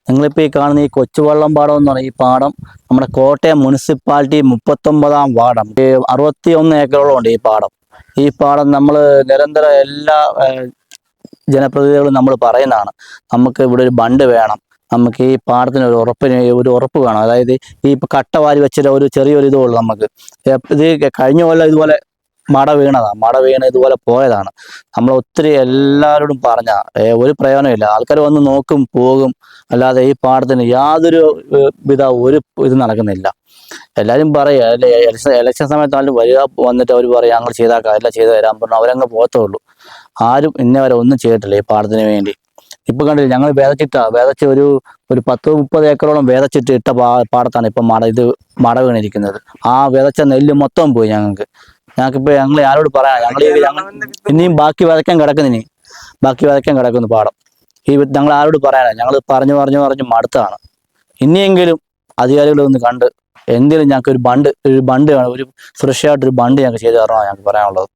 നിങ്ങളിപ്പോൾ ഈ കാണുന്ന ഈ കൊച്ചുവള്ളം പാടം എന്ന് പറയുന്ന ഈ പാടം നമ്മുടെ കോട്ടയം മുനിസിപ്പാലിറ്റി 39-ാം വാർഡം 61 ഏക്കറോളം ഉണ്ട് ഈ പാടം. ഈ പാടം നമ്മൾ നിരന്തരം എല്ലാ ജനപ്രതിനിധികളും നമ്മൾ പറയുന്നതാണ്, നമുക്ക് ഇവിടെ ഒരു ബണ്ട് വേണം, നമുക്ക് ഈ പാടത്തിന് ഒരു ഉറപ്പ് വേണം. അതായത് ഈ കട്ട വാരി വെച്ചിട്ട് ഒരു ചെറിയൊരു ഇതേ ഉള്ളൂ നമുക്ക്. ഇത് കഴിഞ്ഞ കൊല്ലം ഇതുപോലെ മട വീണ് ഇതുപോലെ പോയതാണ്. നമ്മൾ ഒത്തിരി എല്ലാവരോടും പറഞ്ഞ ഒരു പ്രയോജനമില്ല. ആൾക്കാർ വന്ന് നോക്കും പോകും, അല്ലാതെ ഈ പാടത്തിന് യാതൊരു ഒരു ഇത് നടക്കുന്നില്ല. എല്ലാവരും പറയുക അല്ലെ, ഇലക്ഷൻ സമയത്താണെങ്കിലും വരിക, വന്നിട്ട് അവർ പറയും ഞങ്ങൾ ചെയ്താക്കാം, എല്ലാം ചെയ്തു തരാൻ പറഞ്ഞു അവരങ്ങ് പോകത്തുള്ളൂ. ആരും ഇന്നവരെ ഒന്നും ചെയ്തിട്ടില്ല ഈ പാടത്തിന് വേണ്ടി. ഇപ്പൊ കണ്ടില്ല, ഞങ്ങൾ വിതച്ച് ഒരു 10-30 ഏക്കറോളം വിതച്ചിട്ട് ഇട്ട പാടത്താണ് ഇപ്പൊ മട വീണിരിക്കുന്നത്. ആ വിതച്ച നെല്ല് മൊത്തം പോയി. ഞങ്ങൾ ആരോട് പറയാം, ഞങ്ങൾ ഇനിയും ബാക്കി വിതയ്ക്കാൻ കിടക്കുന്നു പാടം. ഞങ്ങൾ ആരോട് പറയാനാ? ഞങ്ങൾ പറഞ്ഞു മടുത്താണ്. ഇനിയെങ്കിലും അധികാരികളെ ഒന്ന് കണ്ട് എന്തെങ്കിലും ഞങ്ങൾക്ക് ഒരു ബണ്ട് വേണം, ഒരു സുരക്ഷയായിട്ടൊരു ബണ്ട് ഞങ്ങൾക്ക് ചെയ്തു തരണമെന്നാണ് ഞങ്ങൾക്ക് പറയാനുള്ളത്.